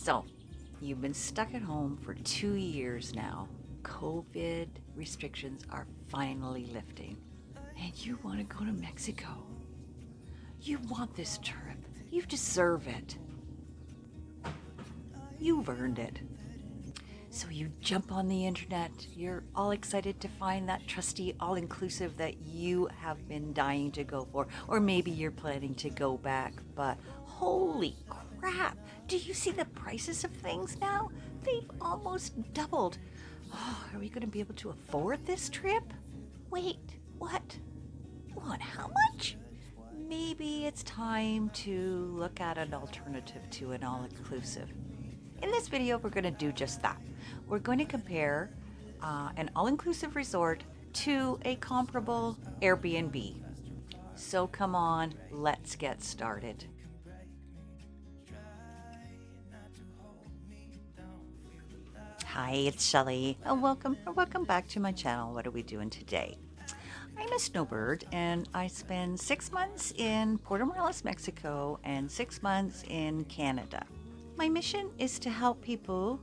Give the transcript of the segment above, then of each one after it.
So, you've been stuck at home for 2 years now. COVID restrictions are finally lifting. And you want to go to Mexico. You want this trip. You deserve it. You've earned it. So you jump on the internet. You're all excited to find that trusty all-inclusive that you have been dying to go for. Or maybe you're planning to go back, but holy crap! Do you see the prices of things now? They've almost doubled. Oh, are we going to be able to afford this trip? Wait, what? What, how much? Maybe it's time to look at an alternative to an all-inclusive. In this video, we're going to do just that. We're going to compare an all-inclusive resort to a comparable Airbnb. So come on, let's get started. Hi, it's Shelly. Welcome back to my channel. What are we doing today? I'm a snowbird and I spend 6 months in Puerto Morelos, Mexico and 6 months in Canada. My mission is to help people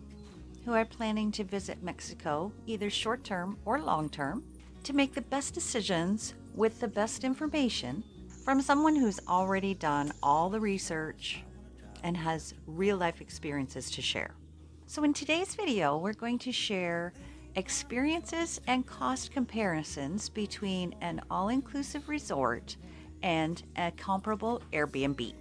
who are planning to visit Mexico, either short-term or long-term, to make the best decisions with the best information from someone who's already done all the research and has real-life experiences to share. So in today's video, we're going to share experiences and cost comparisons between an all-inclusive resort and a comparable Airbnb.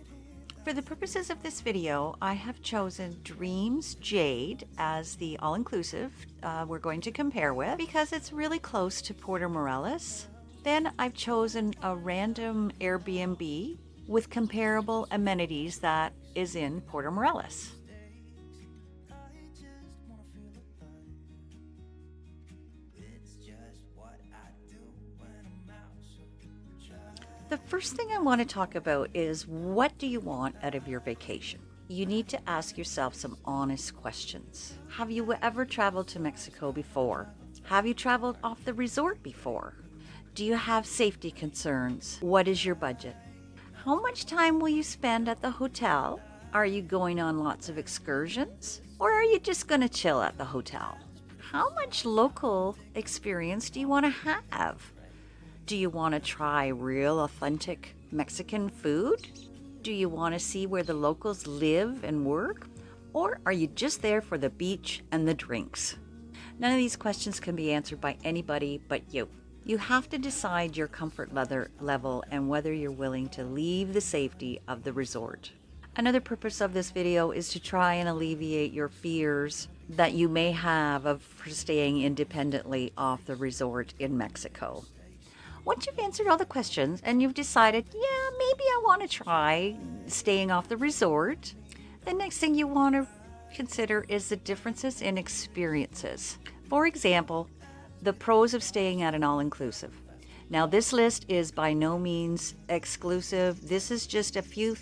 For the purposes of this video, I have chosen Dreams Jade as the all-inclusive we're going to compare with because it's really close to Puerto Morelos. Then I've chosen a random Airbnb with comparable amenities that is in Puerto Morelos. The first thing I want to talk about is, what do you want out of your vacation? You need to ask yourself some honest questions. Have you ever traveled to Mexico before? Have you traveled off the resort before? Do you have safety concerns? What is your budget? How much time will you spend at the hotel? Are you going on lots of excursions? Or are you just going to chill at the hotel? How much local experience do you want to have? Do you want to try real authentic Mexican food? Do you want to see where the locals live and work? Or are you just there for the beach and the drinks? None of these questions can be answered by anybody but you. You have to decide your comfort level and whether you're willing to leave the safety of the resort. Another purpose of this video is to try and alleviate your fears that you may have of staying independently off the resort in Mexico. Once you've answered all the questions and you've decided, yeah, maybe I want to try staying off the resort, the next thing you want to consider is the differences in experiences. For example, the pros of staying at an all-inclusive. Now, this list is by no means exclusive. This is just a few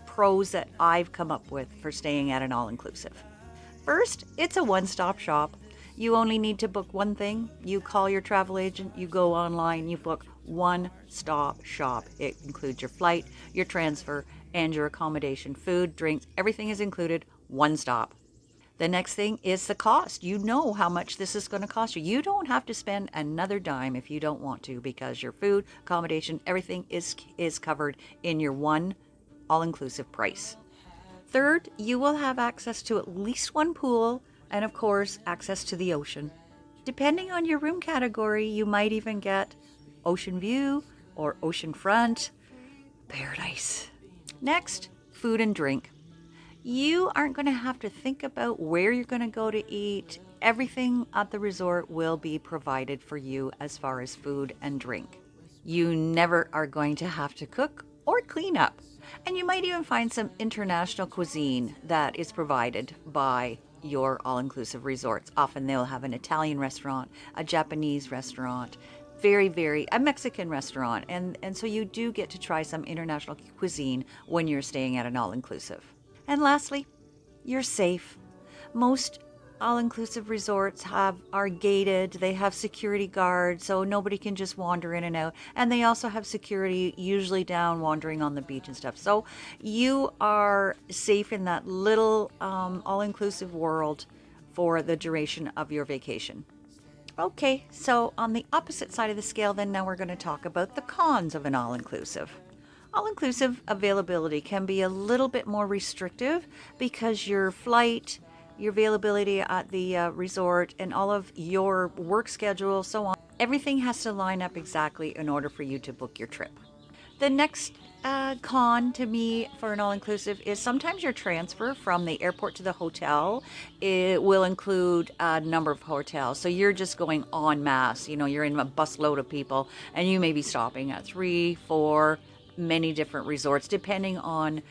pros that I've come up with for staying at an all-inclusive. First, it's a one-stop shop. You only need to book one thing. You call your travel agent, you go online, you book one-stop shop. It includes your flight, your transfer, and your accommodation, food, drinks, everything is included, one stop. The next thing is the cost. You know how much this is going to cost you. You don't have to spend another dime if you don't want to, because your food, accommodation, everything is covered in your one all-inclusive price. Third, you will have access to at least one pool, and of course, access to the ocean. Depending on your room category, you might even get ocean view or ocean front. Paradise. Next, food and drink. You aren't going to have to think about where you're going to go to eat. Everything at the resort will be provided for you as far as food and drink. You never are going to have to cook or clean up. And you might even find some international cuisine that is provided by your all-inclusive resorts. Often they'll have an Italian restaurant, a Japanese restaurant, a Mexican restaurant, and so you do get to try some international cuisine when you're staying at an all-inclusive. And lastly, you're safe. Most All-inclusive resorts are gated. They have security guards, so nobody can just wander in and out. And they also have security usually down wandering on the beach and stuff. So you are safe in that little all-inclusive world for the duration of your vacation. Okay, so on the opposite side of the scale, then now we're going to talk about the cons of an all-inclusive. All-inclusive availability can be a little bit more restrictive because your flight, your availability at the resort, and all of your work schedule, so on, everything has to line up exactly in order for you to book your trip. The next con to me for an all-inclusive is sometimes your transfer from the airport to the hotel, it will include a number of hotels. So you're just going en masse, you're in a busload of people and you may be stopping at 3, 4, many different resorts depending on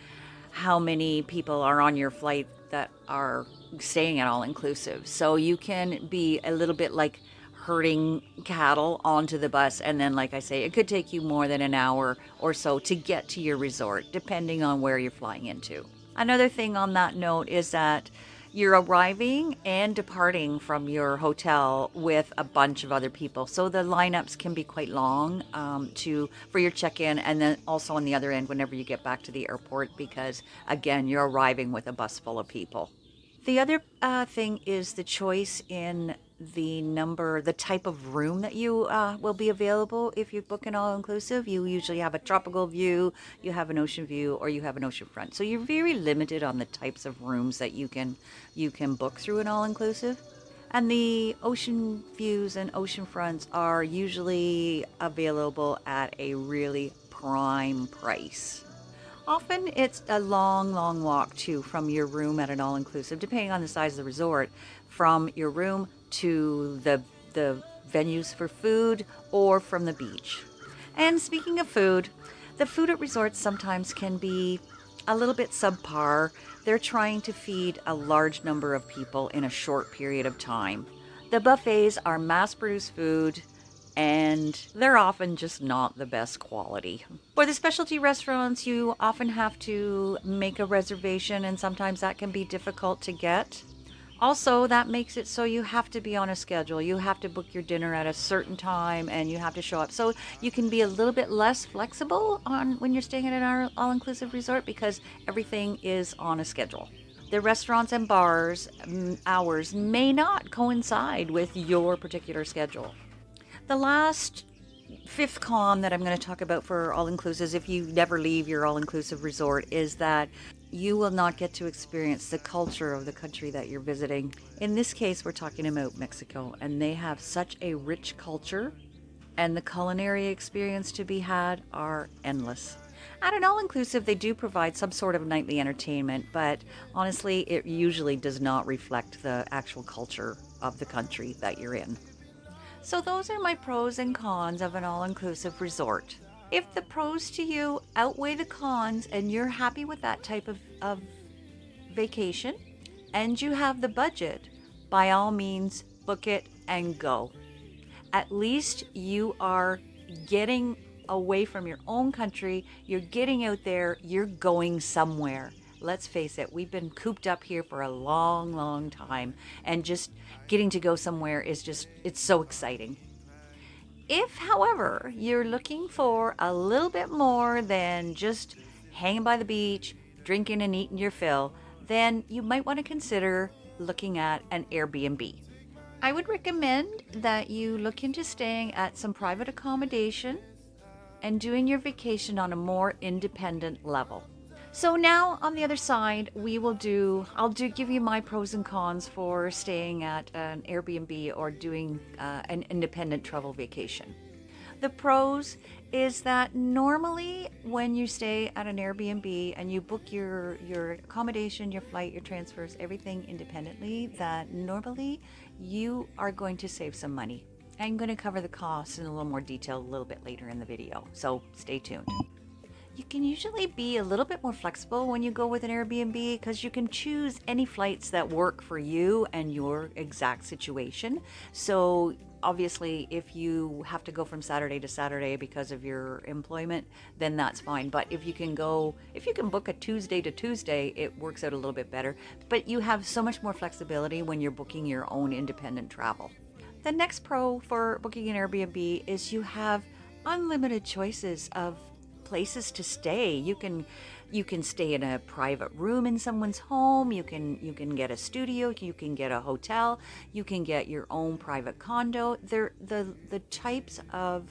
how many people are on your flight that are staying at all-inclusive. So you can be a little bit like herding cattle onto the bus, and then, like I say, it could take you more than an hour or so to get to your resort depending on where you're flying into. Another thing on that note is that you're arriving and departing from your hotel with a bunch of other people, so the lineups can be quite long for your check-in, and then also on the other end whenever you get back to the airport, because again, you're arriving with a bus full of people. The other thing is the choice in the type of room that you will be available if you book an all-inclusive. You usually have a tropical view, you have an ocean view, or you have an ocean front. So you're very limited on the types of rooms that you can book through an all-inclusive. And the ocean views and ocean fronts are usually available at a really prime price. Often it's a long, long walk too from your room at an all-inclusive, depending on the size of the resort, from your room to the venues for food or from the beach. And speaking of food, the food at resorts sometimes can be a little bit subpar. They're trying to feed a large number of people in a short period of time. The buffets are mass-produced food, and they're often just not the best quality. For the specialty restaurants, you often have to make a reservation, and sometimes that can be difficult to get. Also, that makes it so you have to be on a schedule. You have to book your dinner at a certain time and you have to show up. So you can be a little bit less flexible on when you're staying at an all-inclusive resort because everything is on a schedule. The restaurants and bars hours may not coincide with your particular schedule. The last fifth con that I'm going to talk about for all-inclusives, if you never leave your all-inclusive resort, is that you will not get to experience the culture of the country that you're visiting. In this case, we're talking about Mexico, and they have such a rich culture, and the culinary experience to be had are endless. At an all-inclusive, they do provide some sort of nightly entertainment, but honestly, it usually does not reflect the actual culture of the country that you're in. So those are my pros and cons of an all-inclusive resort. If the pros to you outweigh the cons and you're happy with that type of vacation and you have the budget, by all means, book it and go. At least you are getting away from your own country, you're getting out there, you're going somewhere. Let's face it, we've been cooped up here for a long, long time, and just getting to go somewhere it's so exciting. If, however, you're looking for a little bit more than just hanging by the beach, drinking and eating your fill, then you might want to consider looking at an Airbnb. I would recommend that you look into staying at some private accommodation and doing your vacation on a more independent level. So now on the other side, I'll give you my pros and cons for staying at an Airbnb or doing an independent travel vacation. The pros is that normally when you stay at an Airbnb and you book your accommodation, your flight, your transfers, everything independently, that normally you are going to save some money. I'm going to cover the costs in a little more detail a little bit later in the video, so stay tuned. You can usually be a little bit more flexible when you go with an Airbnb because you can choose any flights that work for you and your exact situation. So, obviously, if you have to go from Saturday to Saturday because of your employment, then that's fine. But if you can book a Tuesday to Tuesday, it works out a little bit better. But you have so much more flexibility when you're booking your own independent travel. The next pro for booking an Airbnb is you have unlimited choices of places to stay. You can stay in a private room in someone's home. You can get a studio. You can get a hotel. You can get your own private condo. The types of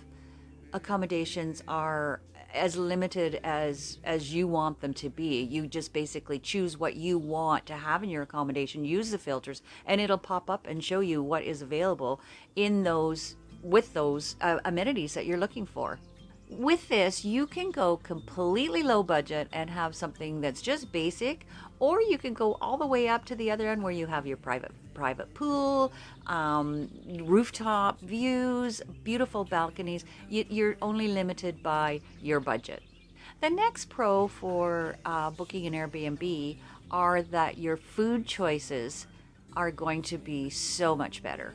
accommodations are as limited as you want them to be. You just basically choose what you want to have in your accommodation, use the filters, and it'll pop up and show you what is available in those with those amenities that you're looking for. With this, you can go completely low budget and have something that's just basic, or you can go all the way up to the other end where you have your private pool, rooftop views, beautiful balconies. You're only limited by your budget. The next pro for booking an Airbnb are that your food choices are going to be so much better.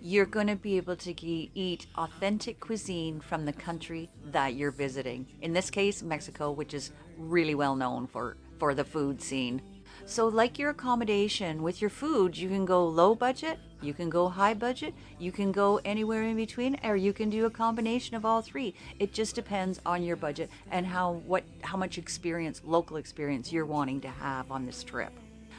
You're going to be able to eat authentic cuisine from the country that you're visiting. In this case, Mexico, which is really well known for the food scene. So, like your accommodation with your food, you can go low budget, you can go high budget, you can go anywhere in between, or you can do a combination of all three. It just depends on your budget and how much local experience you're wanting to have on this trip.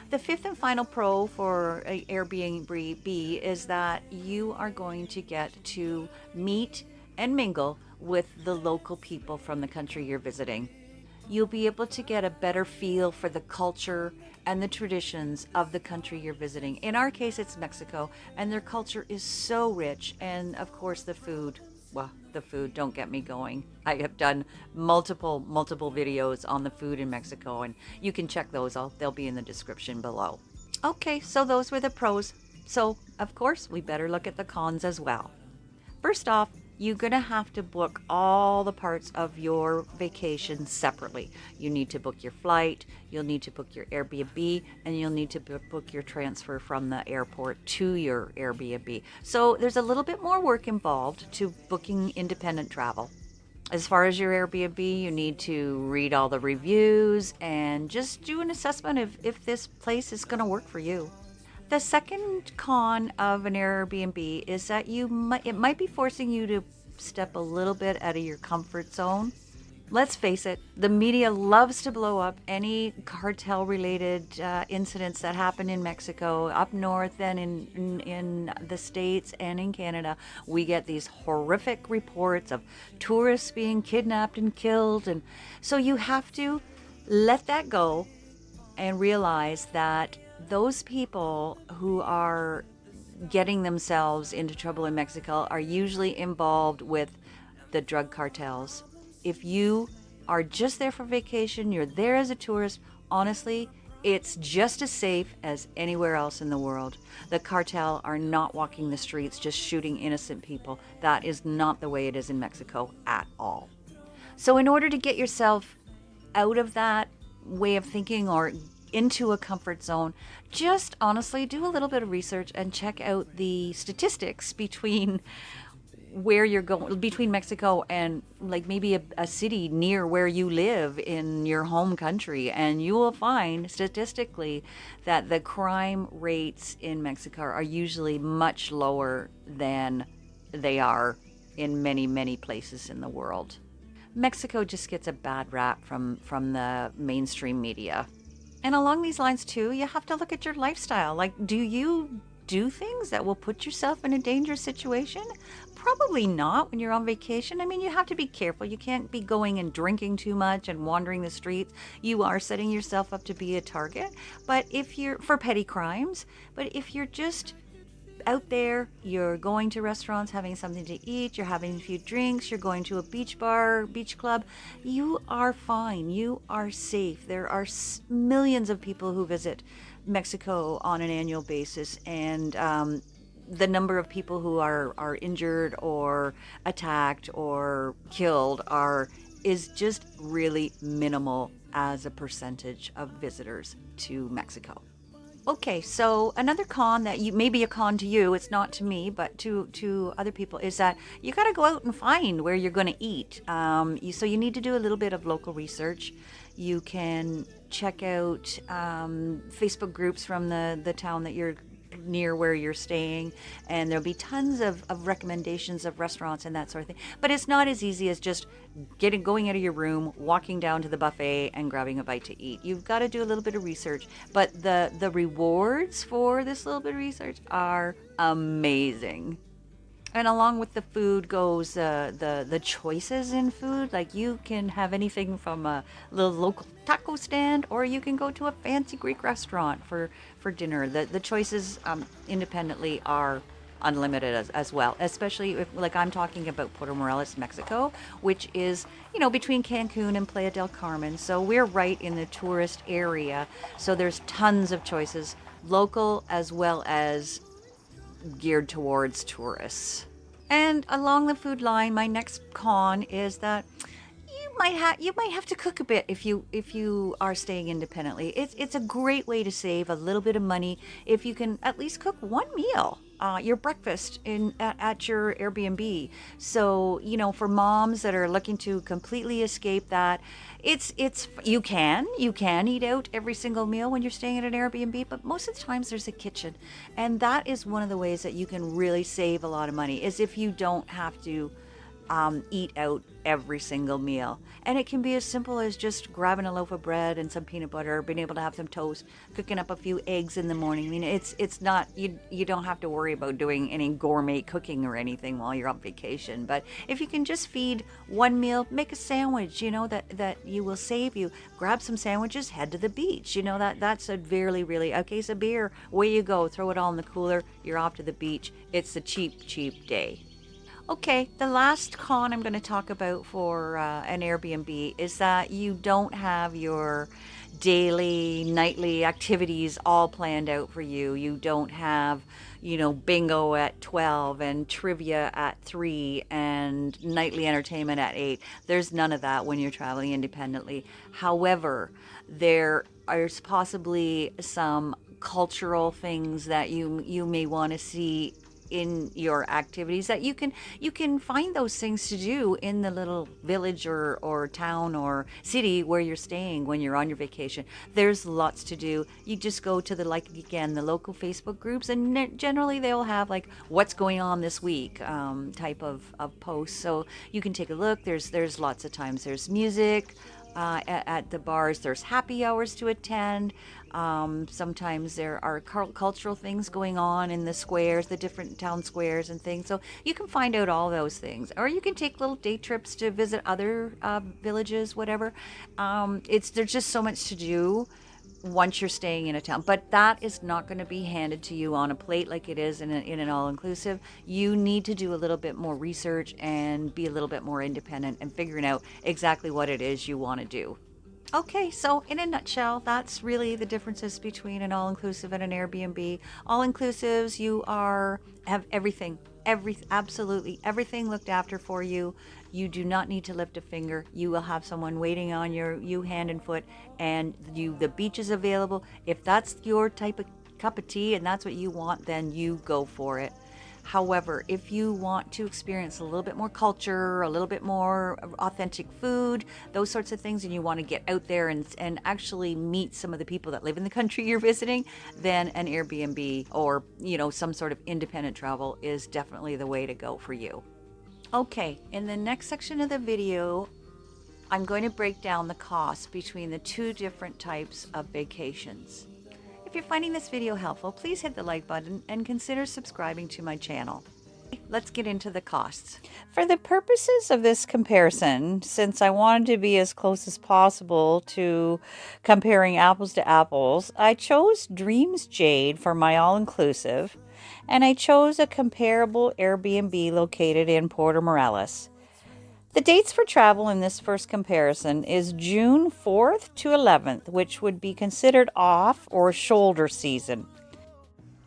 The fifth and final pro for Airbnb is that you are going to get to meet and mingle with the local people from the country you're visiting. You'll be able to get a better feel for the culture and the traditions of the country you're visiting. In our case, it's Mexico, and their culture is so rich. And of course, the food. Well, the food, don't get me going. I have done multiple videos on the food in Mexico, and you can check those out. They'll be in the description below. Okay, so those were the pros. So, of course, we better look at the cons as well. First off, you're going to have to book all the parts of your vacation separately. You need to book your flight, you'll need to book your Airbnb, and you'll need to book your transfer from the airport to your Airbnb. So there's a little bit more work involved to booking independent travel. As far as your Airbnb, you need to read all the reviews and just do an assessment of if this place is going to work for you. The second con of an Airbnb is that it might be forcing you to step a little bit out of your comfort zone. Let's face it, the media loves to blow up any cartel-related incidents that happen in Mexico, up north, and in the States and in Canada. We get these horrific reports of tourists being kidnapped and killed, and so you have to let that go and realize that those people who are getting themselves into trouble in Mexico are usually involved with the drug cartels. If you are just there for vacation, you're there as a tourist, honestly, it's just as safe as anywhere else in the world. The cartel are not walking the streets just shooting innocent people. That is not the way it is in Mexico at all. So in order to get yourself out of that way of thinking or into a comfort zone, just honestly do a little bit of research and check out the statistics between where you're going, between Mexico and like maybe a city near where you live in your home country, and you will find statistically that the crime rates in Mexico are usually much lower than they are in many places in the world. Mexico just gets a bad rap from the mainstream media. And along these lines, too, you have to look at your lifestyle. Like, do you do things that will put yourself in a dangerous situation? Probably not when you're on vacation. I mean, you have to be careful. You can't be going and drinking too much and wandering the streets. You are setting yourself up to be a target. But if you're for petty crimes, but if you're just out there, you're going to restaurants, having something to eat, you're having a few drinks, you're going to a beach bar, beach club, you are fine. You are safe. There are millions of people who visit Mexico on an annual basis, and the number of people who are injured or attacked or killed are is just really minimal as a percentage of visitors to Mexico. Okay, so another con that you may be a con to you, it's not to me, but to other people, is that you got to go out and find where you're going to eat. So you need to do a little bit of local research. You can check out Facebook groups from the town that you're near where you're staying, and there'll be tons of recommendations of restaurants and that sort of thing. But it's not as easy as just going out of your room, walking down to the buffet and grabbing a bite to eat. You've got to do a little bit of research, but the rewards for this little bit of research are amazing. And along with the food goes the choices in food. Like, you can have anything from a little local taco stand, or you can go to a fancy Greek restaurant for dinner. The choices independently are unlimited as well, especially if, like, I'm talking about Puerto Morelos, Mexico, which is, between Cancun and Playa del Carmen. So we're right in the tourist area. So there's tons of choices, local as well as geared towards tourists. And along the food line, my next con is that you might have to cook a bit if you are staying independently. It's a great way to save a little bit of money if you can at least cook one meal, your breakfast at your Airbnb. So, for moms that are looking to completely escape that, it's you can eat out every single meal when you're staying at an Airbnb, but most of the times there's a kitchen, and that is one of the ways that you can really save a lot of money, is if you don't have to eat out every single meal. And it can be as simple as just grabbing a loaf of bread and some peanut butter, being able to have some toast, cooking up a few eggs in the morning. I mean, it's not, you don't have to worry about doing any gourmet cooking or anything while you're on vacation. But if you can just feed one meal, make a sandwich, that you will save you. Grab some sandwiches, head to the beach. That's a really, a case of beer, away you go, throw it all in the cooler, you're off to the beach. It's a cheap day. Okay, the last con I'm going to talk about for an Airbnb is that you don't have your daily, nightly activities all planned out for you. You don't have, bingo at 12 and trivia at 3 and nightly entertainment at 8. There's none of that when you're traveling independently. However, there are possibly some cultural things that you may want to see in your activities, that you can find those things to do in the little village or town or city where you're staying when you're on your vacation. There's lots to do. You just go to the local Facebook groups, and generally they'll have like what's going on this week type of posts, so you can take a look. There's lots of times there's music at the bars, there's happy hours to attend. Sometimes there are cultural things going on in the squares, the different town squares and things. So you can find out all those things. Or you can take little day trips to visit other villages, whatever. There's just so much to do once you're staying in a town. But that is not going to be handed to you on a plate like it is in an all-inclusive. You need to do a little bit more research and be a little bit more independent and figuring out exactly what it is you want to do. Okay, so in a nutshell, that's really the differences between an all-inclusive and an Airbnb. All-inclusives, have everything, absolutely everything looked after for you. You do not need to lift a finger. You will have someone waiting on you hand and foot, and the beach is available. If that's your type of cup of tea and that's what you want, then you go for it. However, if you want to experience a little bit more culture, a little bit more authentic food, those sorts of things, and you want to get out there and actually meet some of the people that live in the country you're visiting, then an Airbnb or, some sort of independent travel is definitely the way to go for you. Okay, in the next section of the video, I'm going to break down the cost between the two different types of vacations. If you're finding this video helpful, please hit the like button and consider subscribing to my channel. Let's get into the costs. For the purposes of this comparison, since I wanted to be as close as possible to comparing apples to apples, I chose Dreams Jade for my all-inclusive, and I chose a comparable Airbnb located in Puerto Morelos. The dates for travel in this first comparison is June 4th to 11th, which would be considered off or shoulder season.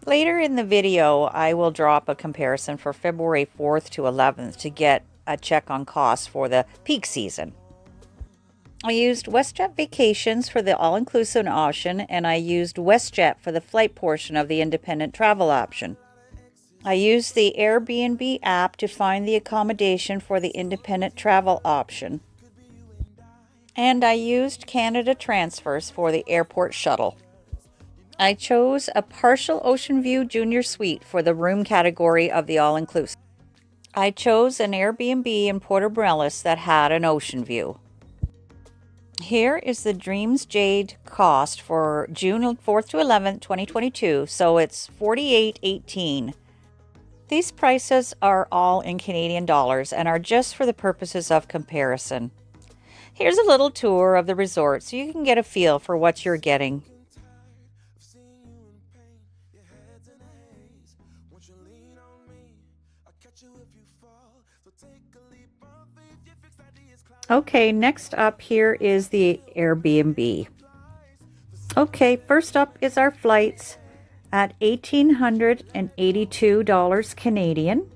Later in the video, I will drop a comparison for February 4th to 11th to get a check on costs for the peak season. I used WestJet Vacations for the all-inclusive option, and I used WestJet for the flight portion of the independent travel option. I used the Airbnb app to find the accommodation for the independent travel option. And I used Canada Transfers for the airport shuttle. I chose a partial Ocean View Junior Suite for the room category of the all-inclusive. I chose an Airbnb in Puerto Morelos that had an ocean view. Here is the Dreams Jade cost for June 4th to 11th, 2022, so it's $48.18. These prices are all in Canadian dollars and are just for the purposes of comparison. Here's a little tour of the resort so you can get a feel for what you're getting. Okay, next up here is the Airbnb. Okay, first up is our flights at $1,882 Canadian.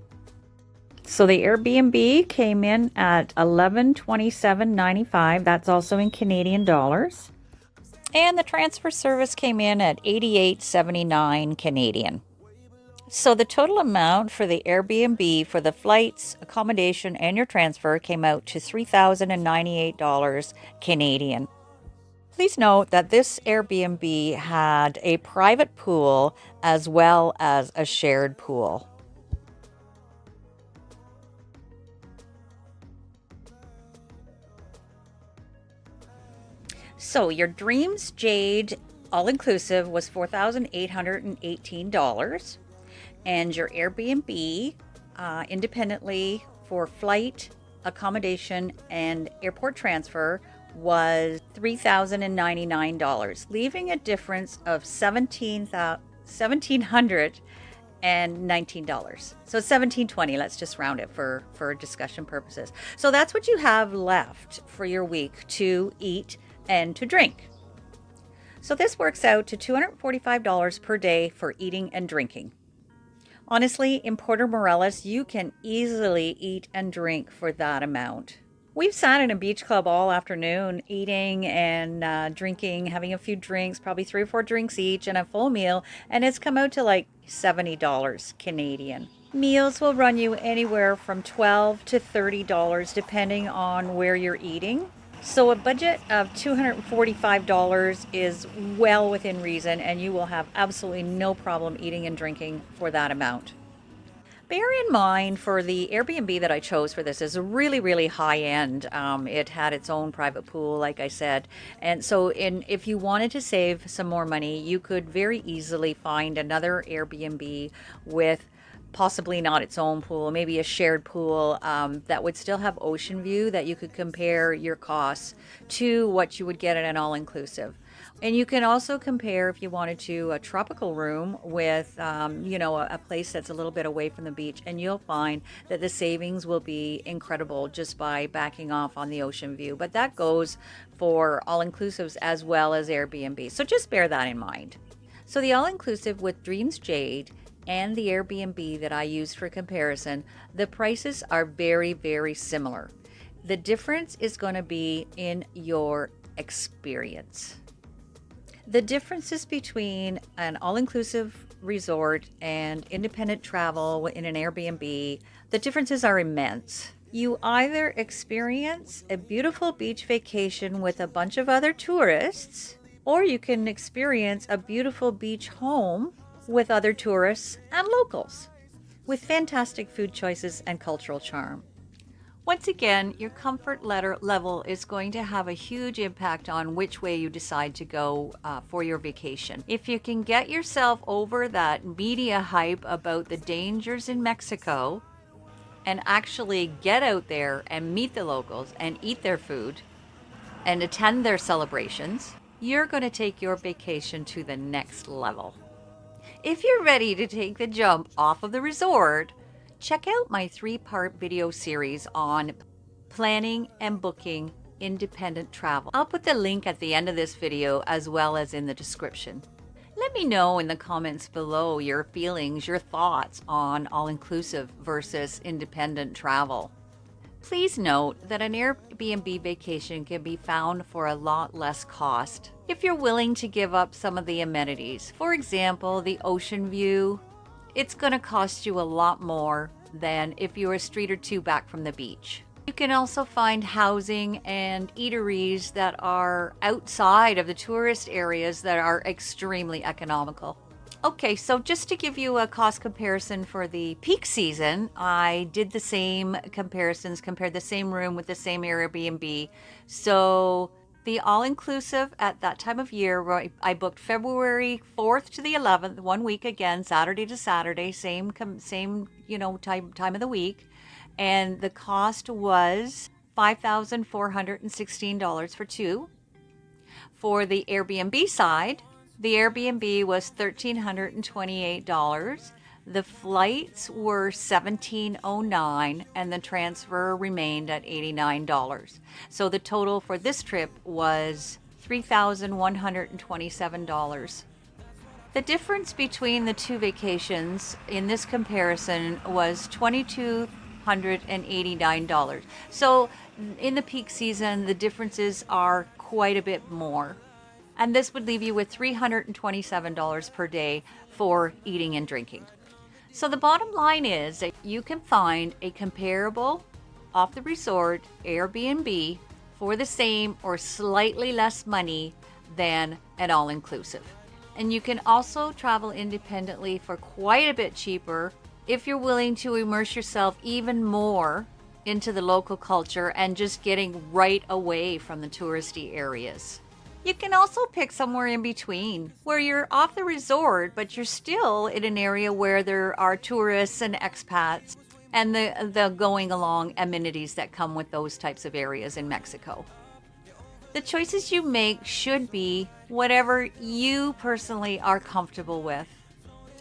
So the Airbnb came in at $1127.95. That's also in Canadian dollars. And the transfer service came in at $88.79 Canadian. So the total amount for the Airbnb for the flights, accommodation, and your transfer came out to $3,098 Canadian. Please note that this Airbnb had a private pool as well as a shared pool. So your Dreams Jade all-inclusive was $4,818. And your Airbnb independently for flight, accommodation, and airport transfer was $3,099, leaving a difference of $1,719. So $1,720, let's just round it for discussion purposes. So that's what you have left for your week to eat and to drink. So this works out to $245 per day for eating and drinking. Honestly, in Puerto Morelos, you can easily eat and drink for that amount. We've sat in a beach club all afternoon, eating and drinking, having a few drinks, probably 3 or 4 drinks each, and a full meal, and it's come out to like $70 Canadian. Meals will run you anywhere from $12 to $30 depending on where you're eating. So a budget of $245 is well within reason, and you will have absolutely no problem eating and drinking for that amount. Bear in mind for the Airbnb that I chose for this is really, really high end. It had its own private pool, like I said. And so if you wanted to save some more money, you could very easily find another Airbnb with possibly not its own pool, maybe a shared pool that would still have ocean view, that you could compare your costs to what you would get at an all-inclusive. And you can also compare, if you wanted to, a tropical room with, a place that's a little bit away from the beach, and you'll find that the savings will be incredible just by backing off on the ocean view. But that goes for all-inclusives as well as Airbnb. So just bear that in mind. So the all-inclusive with Dreams Jade and the Airbnb that I used for comparison, the prices are very, very similar. The difference is going to be in your experience. The differences between an all-inclusive resort and independent travel in an Airbnb, the differences are immense. You either experience a beautiful beach vacation with a bunch of other tourists, or you can experience a beautiful beach home with other tourists and locals, with fantastic food choices and cultural charm. Once again, your comfort level is going to have a huge impact on which way you decide to go for your vacation. If you can get yourself over that media hype about the dangers in Mexico and actually get out there and meet the locals and eat their food and attend their celebrations, you're going to take your vacation to the next level. If you're ready to take the jump off of the resort, check out my 3-part video series on planning and booking independent travel. I'll put the link at the end of this video as well as in the description. Let me know in the comments below your feelings, your thoughts on all-inclusive versus independent travel. Please note that an Airbnb vacation can be found for a lot less cost if you're willing to give up some of the amenities. For example, the ocean view, it's going to cost you a lot more than if you're a street or two back from the beach. You can also find housing and eateries that are outside of the tourist areas that are extremely economical. Okay, so just to give you a cost comparison for the peak season, I did the same comparisons, compared the same room with the same Airbnb. So the all-inclusive at that time of year, I booked February 4th to the 11th, 1 week again, Saturday to Saturday, same time of the week. And the cost was $5,416 for two. For the Airbnb side, the Airbnb was $1,328. The flights were $1,709 and the transfer remained at $89. So the total for this trip was $3,127. The difference between the two vacations in this comparison was $2,289. So in the peak season, the differences are quite a bit more. And this would leave you with $327 per day for eating and drinking. So the bottom line is that you can find a comparable off the resort Airbnb for the same or slightly less money than an all-inclusive. And you can also travel independently for quite a bit cheaper if you're willing to immerse yourself even more into the local culture and just getting right away from the touristy areas. You can also pick somewhere in between where you're off the resort, but you're still in an area where there are tourists and expats and the going along amenities that come with those types of areas in Mexico. The choices you make should be whatever you personally are comfortable with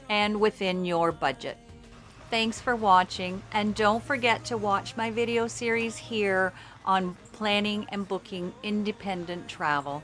and within your budget. Thanks for watching, and don't forget to watch my video series here on planning and booking independent travel.